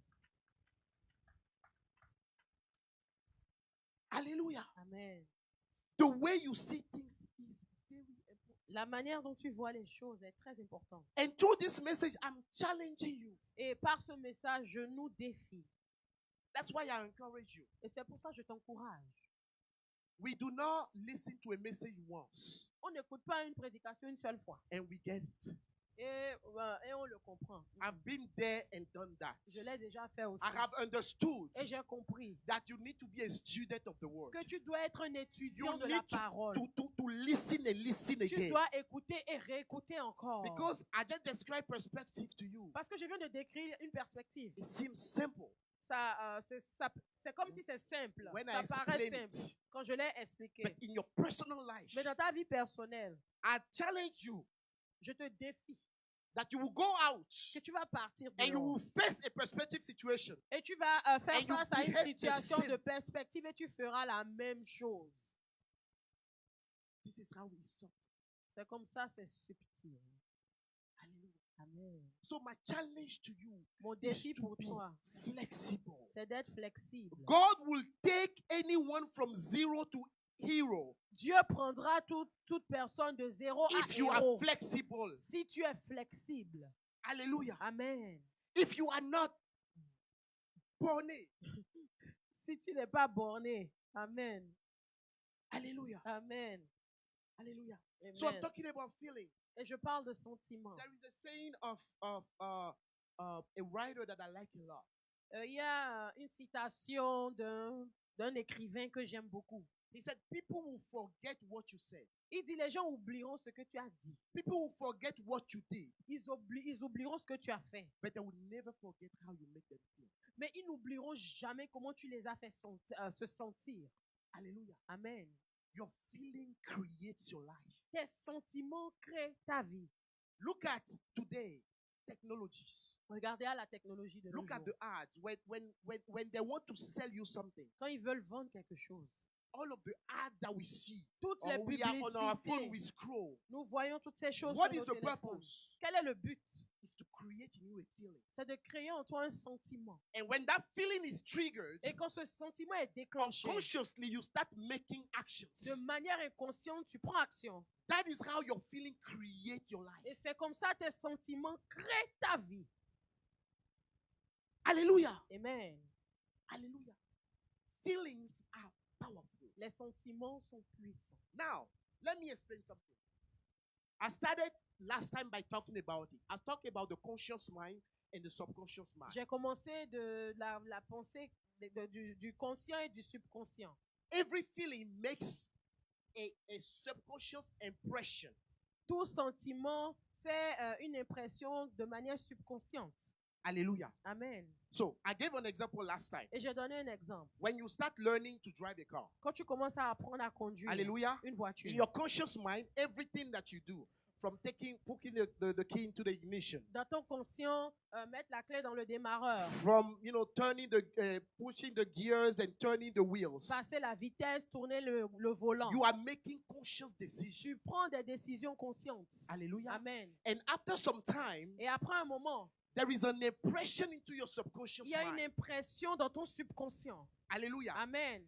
Hallelujah. Amen. The way you see things is very important. La manière dont tu vois les choses est très importante. And through this message, I'm challenging you. Et par ce message, je nous défie. That's why I encourage you. Et c'est pour ça que je t'encourage. We do not listen to a message once On n'écoute pas une prédication une seule fois. and we get it. Et on le comprend. I've been there and done that. Je l'ai déjà fait aussi. I have understood Et j'ai compris that you need to be a student of the word. que tu dois être un You étudiant de la need parole. to listen and listen Tu again. dois écouter et réécouter encore. Because I just described perspective to you. Parce que je viens de décrire une perspective. It seems simple C'est comme si c'est simple. when I Ça paraît explain simple it. quand je l'ai expliqué. But in your personal life, Mais dans ta vie personnelle, I challenge you je te défie that you will go out que tu vas partir and you dehors. will face a perspective situation. Et tu vas faire And you face à une behave the situation same. de perspective et tu feras la même chose. This is how we saw. C'est comme ça, c'est subtil. Hallelujah. Amen. So my challenge to you Mon is défi to pour be toi, flexible. c'est d'être flexible. God will take anyone from zero to hero Dieu prendra toute personne de zéro à if you are héros flexible. si tu es flexible. Hallelujah. Amen. If you are not born, Si tu n'es pas borné. Amen. hallelujah. Amen. Hallelujah. Amen. So I'm talking about feeling. Et je parle de sentiments. There is a saying of a writer that I like a lot. Il y a une citation d'un écrivain que j'aime beaucoup. He said, people will forget what you said. Il dit, les gens oublieront ce que tu as dit. People will forget what you did, Ils oublieront ce que tu as fait. but they will never forget how you make them feel. Mais ils n'oublieront jamais comment tu les as fait se sentir. Hallelujah. Amen. Your feeling creates your life. Tes sentiments créent ta vie. Look at today, technologies. Regardez à la technologie de nos Look at jours. the ads. When they want to sell you something, Quand ils veulent vendre quelque chose, all of the ads that we see, toutes or les we are on our phone, we publicités, scroll. nous voyons toutes ces choses What sur is nos the téléphones. purpose? Quel est le but? Is to create in you a feeling. C'est de créer en toi un sentiment. And when that feeling is triggered, Et quand ce sentiment est déclenché, unconsciously you start making actions. de manière inconsciente, tu prends action. That is how your feeling create your life. Et c'est comme ça tes sentiments créent ta vie. Hallelujah. Amen. Hallelujah. Feelings are powerful. Les sentiments sont puissants. Now, let me explain something. I started last time by talking about it. I talked about the conscious mind and the subconscious mind. J'ai commencé de la pensée du conscient et du subconscient. Every feeling makes a subconscious impression. Tout sentiment fait une impression de manière subconsciente. Hallelujah. Amen. So, I gave an example last time. Et j'ai donné un exemple. When you start learning to drive a car, Quand tu commences à apprendre à conduire hallelujah, une voiture, in your conscious mind, everything that you do, from putting the key into the ignition, dans ton conscient, mettre la clé dans le démarreur, from turning pushing the gears and turning the wheels, passer la vitesse, tourner le volant. you are making conscious decisions. Tu prends des décisions conscientes. Hallelujah. Amen. And after some time, Et après un moment, there is an impression into your subconscious il y a une mind. impression dans ton subconscient. Hallelujah. Amen.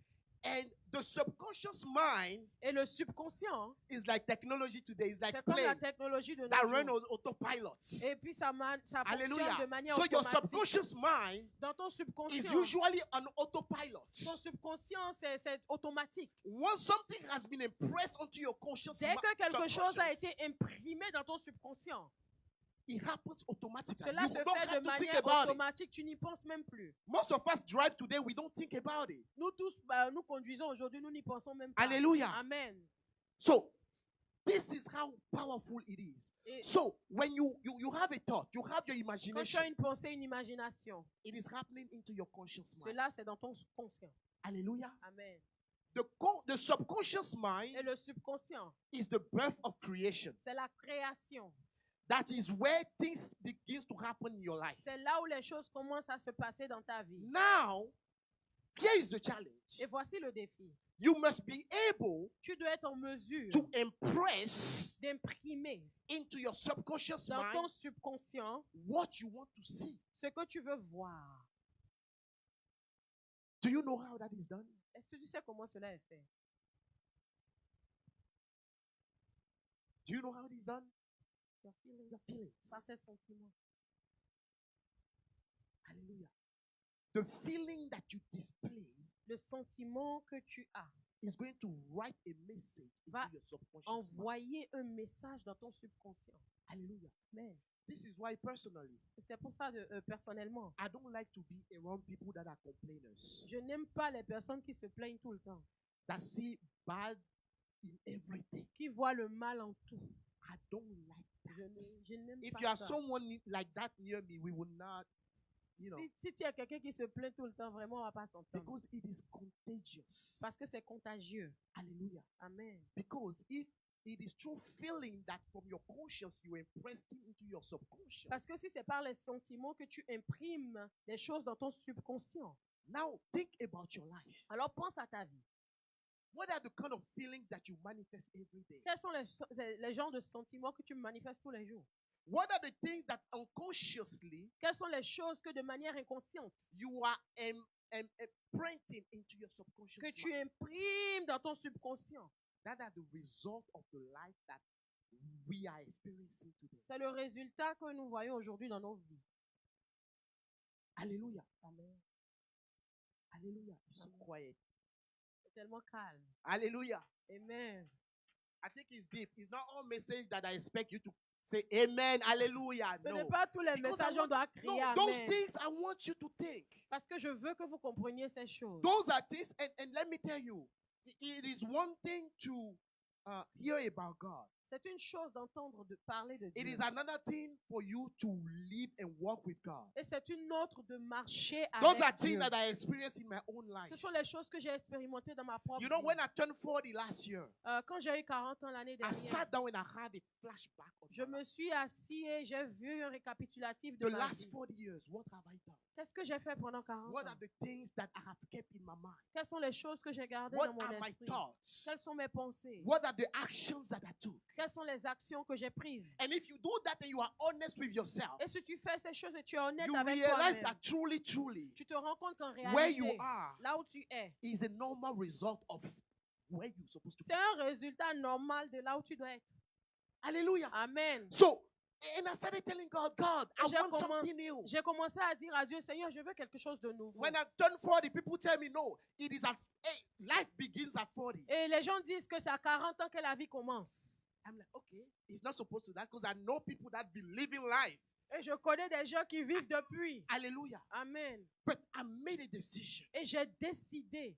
And the subconscious mind Et le subconscient, is like technology today. It's like c'est comme la plane technologie de that nos run jours. on autopilot. Et puis ça fonctionne Hallelujah. de manière So your automatique. subconscious mind Dans ton is subconscient, usually on autopilot. ton subconscient, c'est automatique. Once something has been impressed onto your conscious Dès que quelque chose a subconscious, été imprimé dans ton subconscient, it happens automatically. cela You se don't fait have de to think manière about it. automatique, tu n'y penses même plus. Most of us drive today, we don't think about it. Nous tous, nous conduisons aujourd'hui, nous n'y pensons même pas. Hallelujah. Amen. So, this is how powerful it is. Et So, when you have a thought, you have your quand tu imagination, as une pensée, une imagination, it is happening into your conscious mind. cela c'est dans ton conscient. Hallelujah. Amen. The subconscious Et mind le subconscient, is the birth of creation. c'est la création. That is where things begins to happen in your life. C'est là où les choses commencent à se passer dans ta vie. Now, here is the challenge. Et voici le défi. You must be able Tu dois être en mesure to impress d'imprimer into your subconscious dans ton mind subconscient what you want to see. ce que tu veux voir. Do you know how that is done? Est-ce que tu sais comment cela est fait? Do you know how it is done? Your feelings. Your feelings. Par tes sentiments. Hallelujah. The feeling that you display Le sentiment que tu as is going to write a message Va into your subconscious mind. envoyer un message dans ton subconscient. Hallelujah. Amen. This is why personally, C'est pour ça, personnellement, I don't like to be around people that are complainers, je n'aime pas les personnes qui se plaignent tout le temps, that see bad in everything. qui voit le mal en tout. I don't like that. Je n'aime If pas you are ça. someone like that near me, we will not, Si tu as quelqu'un qui se plaint tout le temps, vraiment, on va pas s'entendre. because it is contagious. Parce que c'est contagieux. Hallelujah. Amen. Because if it is true feeling that from your conscience you impressed it into your subconscious. Parce que si c'est par les sentiments que tu imprimes des choses dans ton subconscient, Now think about your life. alors pense à ta vie. What are the kind of feelings that you manifest every day? Quels sont les genres de sentiments que tu manifestes tous les jours? What are the things that unconsciously Quelles sont les choses que de manière inconsciente you are imprinting into your subconscious que tu mind? imprimes dans ton subconscient? That are the result of the life that we are experiencing today. C'est le résultat que nous voyons aujourd'hui dans nos vies. Hallelujah. Amen. Hallelujah. It's so Amen. quiet. C'est tellement calme. Hallelujah. Amen. I think it's deep. It's not all message that I expect you to say amen. Hallelujah. Ce n'est No. pas tous les Because messages I on want- doit crier No, those Amen. things I want you to think. Parce que je veux que vous compreniez ces choses. Those are things, and let me tell you, it is one thing to hear about God. C'est une chose d'entendre parler de It Dieu. is another thing for you to live and walk with God. Et c'est une autre de marcher Those are avec things Dieu. that I experienced in my own life. Ce sont les choses que j'ai expérimentées dans ma propre You know, vie. when I turned 40 last year, Quand j'ai eu 40 ans l'année I dernière, sat down and I had a flashback of je my me life. suis assis et j'ai vu un récapitulatif de The ma last vie. 40 years. What have I done? Qu'est-ce que j'ai fait pendant 40 What ans? are the things that I have kept in my mind? Quelles sont les choses que j'ai gardées What dans mon are my esprit? thoughts? Quelles sont mes pensées? What are the actions that I took? Quelles sont les actions que j'ai prises? And if you do that and you are honest with yourself, Et si tu fais ces choses et tu es honnête you avec realize toi-même, that truly, tu te rends compte qu'en where you réalité, are là où tu es, is a normal result of where you're supposed to be. c'est un résultat normal de là où tu dois être. Hallelujah. Amen. So, and I started telling God, I J'ai want commen- something new. J'ai commencé à dire à Dieu, Seigneur, je veux quelque chose de nouveau. When I turn 40, people tell me, no, it is at, hey, life begins at 40. Et les gens disent que c'est à 40 ans que la vie commence. I'm like, okay, it's not supposed to that because I know people that be living life. Et je connais des gens qui vivent depuis. Hallelujah. Amen. But I made a decision. Et j'ai décidé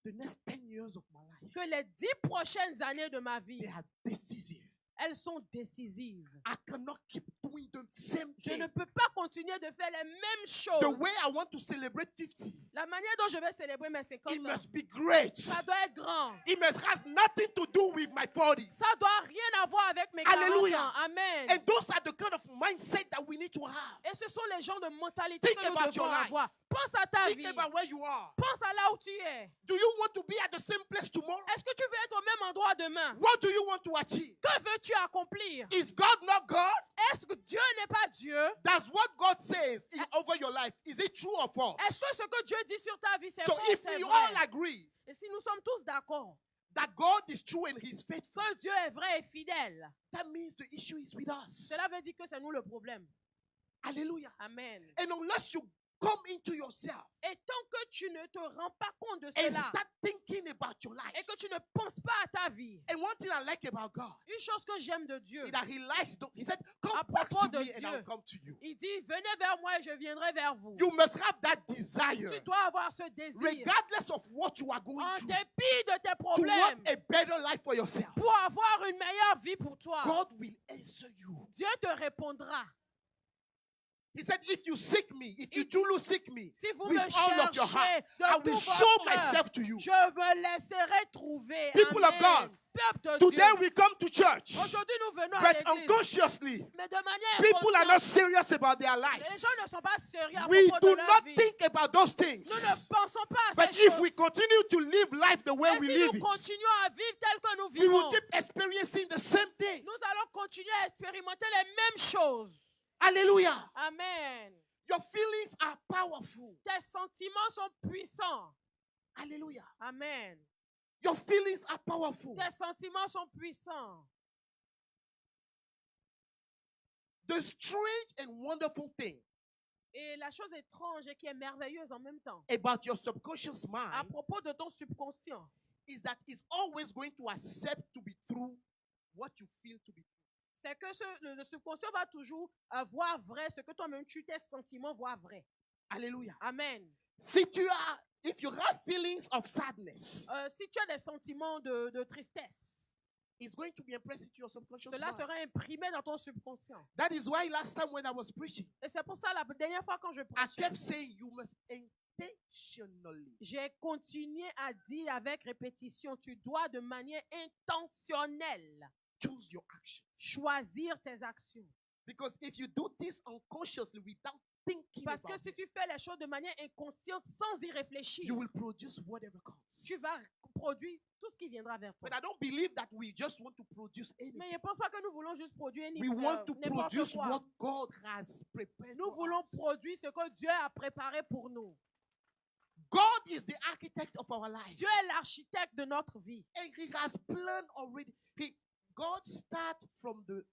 The next 10 years of my life, que les 10 prochaines années de ma vie, they are decisive. elles sont décisives. I cannot keep doing the same Je thing. ne peux pas continuer de faire les mêmes The choses. way I want to celebrate 50, La manière dont je vais célébrer mes 50 it ans, must be great. ça doit être grand. It must has nothing to do with my 40. Ça doit rien avoir avec mes 40 Hallelujah. ans. Amen. And those are the kind of mindset that we need to have. Et ce sont les genres de mentalité Think que nous about devons your life. avoir. Pense à ta Think vie. about where you are. Pense à là où tu es. Do you want to be at the same place tomorrow? Est-ce que tu veux être au même endroit demain? What do you want to achieve? Que veux-tu accomplir? Is God not God? Est-ce que Dieu n'est pas Dieu? That's what God says over your life. Is it true or false? Est-ce que ce que Dieu dit sur ta vie, c'est So faux ou if c'est we vrai? all agree Et si nous sommes tous d'accord that God is true and He's faithful, que Dieu est vrai et fidèle, that means the issue is with us. cela veut dire que c'est nous le problème. Hallelujah. Amen. And unless you come into yourself Et tant que tu ne te rends pas compte de and cela start thinking about your life, et que tu ne penses pas à ta vie, and one thing I like about God une chose que j'aime de Dieu, is that He likes. He said, "Come À back propos to de me, and Dieu. I'll come to you." il dit, venez vers moi et je viendrai vers vous. You must have that desire, Tu dois avoir ce désir, regardless of what you are going en through, dépit de tes to want problèmes, a better life for yourself. pour avoir une meilleure vie pour toi. God will answer you. Dieu te répondra. He said, if you seek me, if you truly seek me, Si vous with me all of your heart, cherchez I de will tout show votre cœur, myself to you. je me laisserai trouver. People of Amen. God, Peuple de Today Dieu. we come to church, Aujourd'hui, nous venons à but l'église. unconsciously, Mais de manière people are not inconsciente, serious about their les lives. gens ne sont pas sérieux à We propos de do leur not vie. think about those things. Nous ne pensons pas à But ces if choses. we continue to live life the way Et we si live nous it, continuons à vivre tel que nous we will vivons, keep experiencing the same thing. nous allons continuer à expérimenter les mêmes choses. Hallelujah. Amen. Your feelings are powerful. Tes sentiments sont puissants. Hallelujah. Amen. Your feelings are powerful. Tes sentiments sont puissants. The strange and wonderful thing Et la chose étrange et qui est merveilleuse en même temps, about your subconscious à mind propos de ton subconscient, is that it's always going to accept to be true what you feel to be true. c'est que le subconscient va toujours voir vrai ce que toi-même tes sentiments voient vrai. Hallelujah. Amen. Si tu as If you have feelings of sadness, Si tu as des sentiments de tristesse, it's going to be impressed into your subconscious cela mind. sera imprimé dans ton subconscient. That is why last time when I was preaching, Et c'est pour ça, la dernière fois quand je I prêchais, kept saying you must intentionally j'ai continué à dire avec répétition, tu dois de manière intentionnelle choose your action. choisir tes actions. Because if you do this unconsciously without thinking Parce que about si it, tu fais les choses de manière inconsciente sans y réfléchir, you will produce whatever comes. tu vas produire tout ce qui viendra vers toi. But I don't believe that we just want to produce anything. Mais je ne pense pas que nous voulons juste produire We want to n'importe produce quoi. what God has prepared Nous for voulons us. produire ce que Dieu a préparé pour nous. God is the architect of our lives. Dieu est l'architecte de notre vie. And He has planned already. God starts from the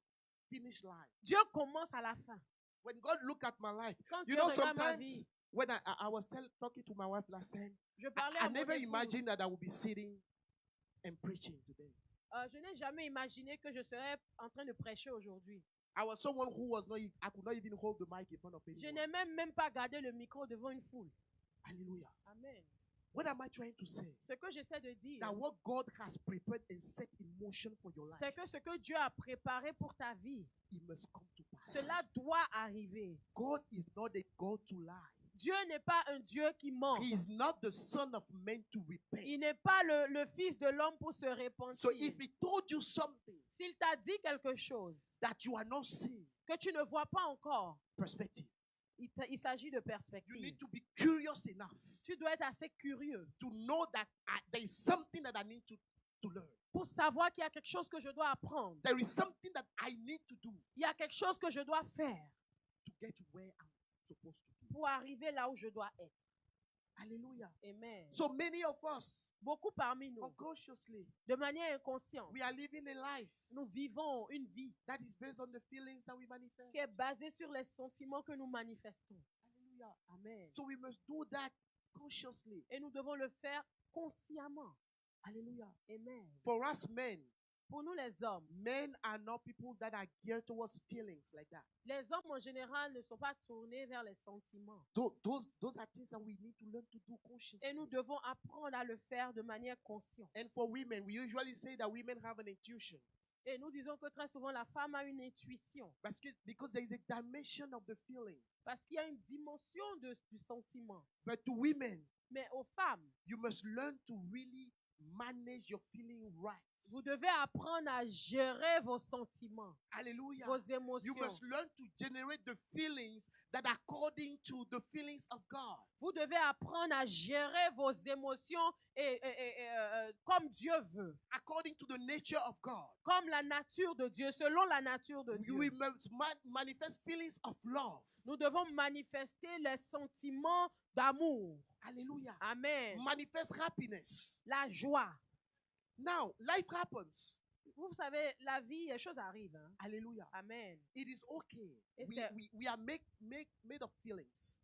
finish line. Dieu commence à la fin. When God look at my life, Quand you Dieu know, regarde ma sometimes vie, when I was talking to my wife last time, je parlais I à mon never épouse. imagined that I would be sitting and preaching today. Je n'ai jamais imaginé que je serais en train de prêcher aujourd'hui. I was someone who was not, I could not even hold the mic in front of Je anyone. n'ai même pas gardé le micro devant une foule. Hallelujah. Amen. What am I trying to say? Ce que j'essaie de dire, That what God has prepared and set in motion for your life, c'est que ce que Dieu a préparé pour ta vie, it must come to pass. cela doit arriver. God is not a God to lie. Dieu n'est pas un Dieu qui ment. He is not the son of man to repent. Il n'est pas le fils de l'homme pour se repentir. So if he told you something S'il t'a dit quelque chose that you are not seeing, que tu ne vois pas encore, perspective. il s'agit de You perspective. need to be curious enough Tu dois être assez curieux to know that there is something that I need to learn. pour savoir qu'il y a quelque chose que je dois apprendre. There is something that I need to do Il y a quelque chose que je dois faire to get where I'm supposed to be. pour arriver là où je dois être. Hallelujah. Amen. So many of us, Beaucoup parmi nous, unconsciously, de manière inconsciente, we are living a life nous vivons une vie that is based on the feelings that we manifest. qui est basée sur les sentiments que nous manifestons. Hallelujah. Amen. So we must do that consciously. Et nous devons le faire consciemment. Hallelujah. Amen. For us men, Pour nous les hommes, men are not people that are geared towards feelings like that. les hommes en général ne sont pas tournés vers les sentiments. Those are things that we need to learn to do consciously. Et nous devons apprendre à le faire de manière consciente. And for women, we usually say that women have an intuition. Et nous disons que très souvent la femme a une intuition. Because there is a dimension of the feeling. Parce qu'il y a une dimension du sentiment. But to women, Mais aux femmes, you must learn to really manage your feeling right. vous devez apprendre à gérer vos sentiments, Hallelujah. vos You émotions. must learn to generate the feelings that are according to the feelings of God. Vous devez apprendre à gérer vos émotions comme Dieu veut, According to the nature of God. comme la nature de Dieu, selon la nature de Dieu. We must manifest feelings of love. Nous devons manifester les sentiments d'amour. Hallelujah. Amen. Manifest happiness. La joie. Now, life happens. Vous savez, la vie, les choses arrivent. Hein? Hallelujah. Amen. It is okay. Et We are made of feelings.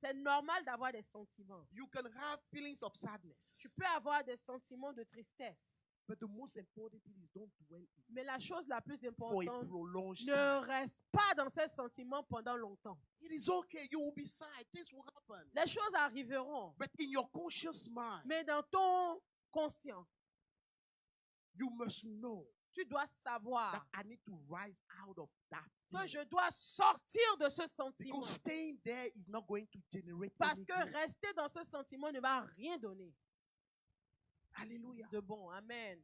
C'est normal d'avoir des sentiments. You can have feelings of sadness. Tu peux avoir des sentiments de tristesse. But the most important thing is don't dwell in Mais la chose la plus for a importante, prolonged ne time. reste pas dans ces sentiments pendant longtemps. It is okay. You will be sad. Things will happen. Les choses arriveront. But in your conscious mind, Mais dans ton conscient, you must know tu dois savoir that I need to rise out of that que feeling. je dois sortir de ce sentiment. Because staying there is not going to generate Parce que anything. rester dans ce sentiment ne va rien donner Hallelujah. de bon. Amen.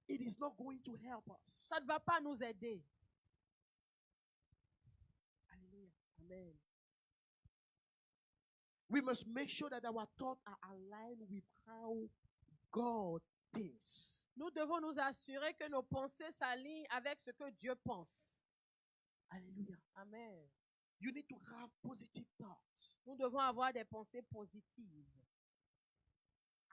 It is not going to help us. Ça ne va pas nous aider. Hallelujah. Amen. We must make sure that our thoughts are aligned with how God thinks. Nous devons nous assurer que nos pensées s'alignent avec ce que Dieu pense. Hallelujah. Amen. You need to have positive thoughts. Nous devons avoir des pensées positives.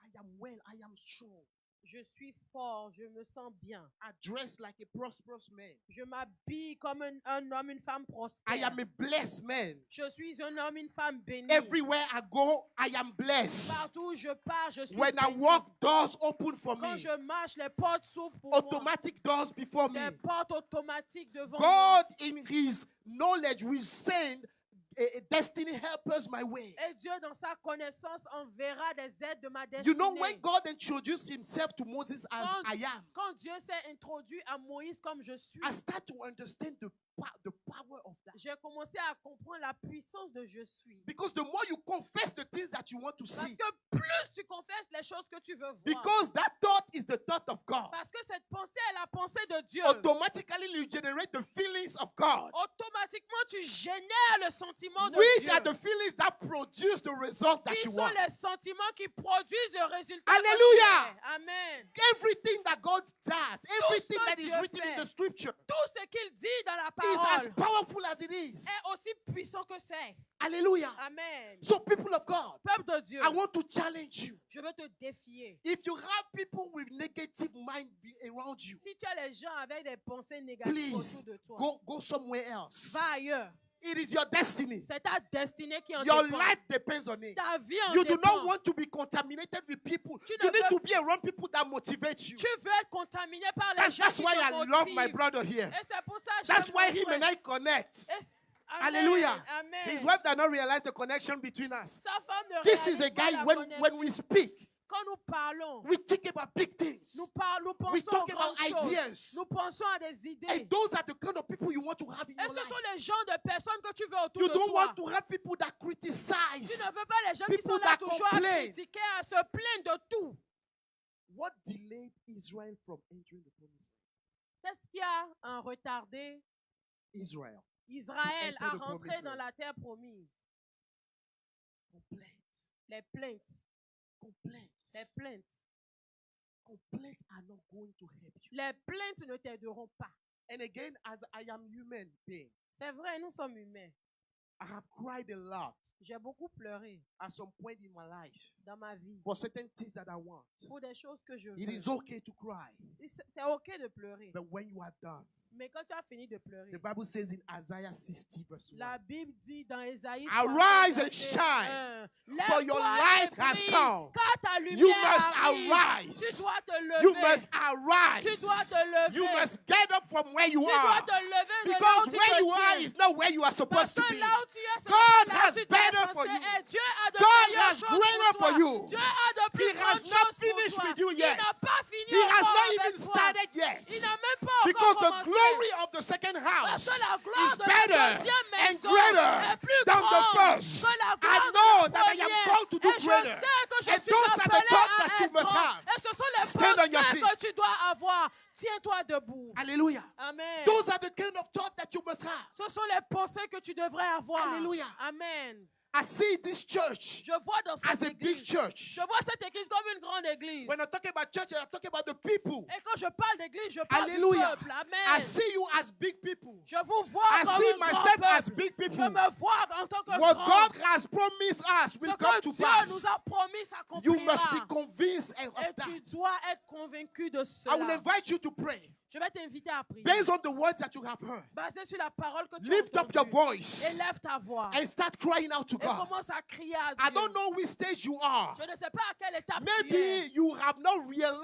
I am well. I am strong. Je suis fort, je me sens bien. I dress like a prosperous man. Je m'habille comme un homme, une femme prospère. I am a blessed man. Je suis un homme, une femme bénie. Everywhere I go, I am blessed. Partout où je pars, je suis When I bénie. walk, doors open for Quand me. je marche, les portes s'ouvrent pour moi. Automatic doors before me. Des portes automatiques devant God, moi. in His knowledge, will send destiny helpers my way. Et Dieu, dans sa connaissance, enverra des aides de ma destinée. You know, when God introduced himself to Moses as I am, Quand Dieu s'est introduit à Moïse comme je suis, I start to understand the power of that. j'ai commencé à comprendre la puissance de je suis. Because the more you confess the things that you want to Parce see, que plus tu confesses les choses que tu veux voir. because that thought is the thought of God, Parce que cette pensée est la pensée de Dieu. automatically you generate the feelings of God, Automatiquement, tu génères le sentiment de which Dieu. are the feelings that produce the result that Qui you sont want. les sentiments qui produisent le résultat. Hallelujah. Que tu veux. Amen. Everything that God does, everything ce that is Dieu written in fait, the scripture Tout ce qu'il dit dans la is as parole powerful as it is. est aussi puissant que c'est. Hallelujah. Amen. So, people of God, Peuple de Dieu, I want to challenge you. je veux te défier. If you have people with negative mind around you, Si tu as les gens avec des pensées négatives please autour de toi, go somewhere else. va ailleurs. It is your destiny. C'est ta destinée qui en Your dépend. life depends on it. Ta vie en You do dépend. not want to be contaminated with people. Tu ne You need veux- to be around people that motivate you. Tu veux être contaminé par les gens That's qui why te I love my motivent. brother here. Et c'est pour ça que That's j'aime why mon him frère. and I connect. Amen. Hallelujah. Amen. His wife does not realize the connection between us. Sa femme ne This réalise is a pas guy, la when connexion. we speak, Quand nous parlons, we think about big things. nous We pensons aux talk about grandes choses. ideas. Nous pensons à des idées. And those are the kind of people you want to have in Et your ce life. sont les gens de personnes que tu veux autour You de don't toi. want to have people that Tu criticize. ne veux pas les gens qui People sont là that toujours à complain. critiquer, à se plaindre de tout. What delayed Israel from entering the promised Qu'est-ce qui a retardé land? Israel. Israël enter à the rentrer promised dans land. la terre promise? Complaints. Les plaintes. Les Complaints. plaintes. Complaints are not going to help you. Les plaintes ne t'aideront pas. And again, as I am human being, C'est vrai, nous sommes humains. I have cried a lot J'ai beaucoup pleuré at some point in my life dans ma vie for certain things that I want. pour des choses que je It is veux. okay to cry, C'est ok de pleurer. but when you are done, Mais quand tu as fini de pleurer, the Bible says in Isaiah 60 verse 1, la Bible dit dans Ésaïe Arise 60, and shine, verset 1, for your lève-toi light et has brille, come. car ta lumière You must arrive. arise. Tu dois te lever. You must arise. Tu dois te lever. You must get up from where you Tu dois are. te lever de là où Because tu where te you are tiens. is not where you are Parce supposed to que be. là où tu es, c'est God là has où tu better es for censé you. être. Dieu a de God meilleures has choses greater pour toi. for you. Dieu a de He plus has grandes not choses pour finished toi. with you Il yet. n'a pas fini He has encore not avec even toi. started yet. Il n'a même pas Because encore the commencé. glory of the second Parce house que la gloire is de la better deuxième and maison greater est plus than the grande first. que la I gloire know de la that I am première. called to do Et je greater. sais que je And suis those are the appelé thoughts à that you être must grand. have. Et ce sont les Stand on your pensées feet. que tu dois avoir. Tiens-toi debout. Hallelujah. Amen. Those are the kind of thoughts that you must have. Ce sont les pensées que tu devrais avoir. Alléluia. Amen. I see this church Je vois dans as cette a big église. church. Je vois cette église comme une grande église. When I talk about church, I talk about the people. Et quand je parle d'église, je parle Hallelujah. du peuple. Amen. I see you as big people. Je vous vois I comme see un grand myself as peuple. big people. Je me vois en tant que What grand. God has promised us will Ce come que to Dieu pass. nous a promis You must be s'accomplira. convinced of Et that. tu dois être convaincu de I will cela. invite you to pray Je vais t'inviter à prier. based on the words that you have heard. Basé sur la parole que tu Lift as up your entendue. voice Élève ta voix. and start crying out to Et God. commence à crier à Dieu. I don't know which stage you are. Je ne sais pas à quelle étape tu es. Maybe you have not realized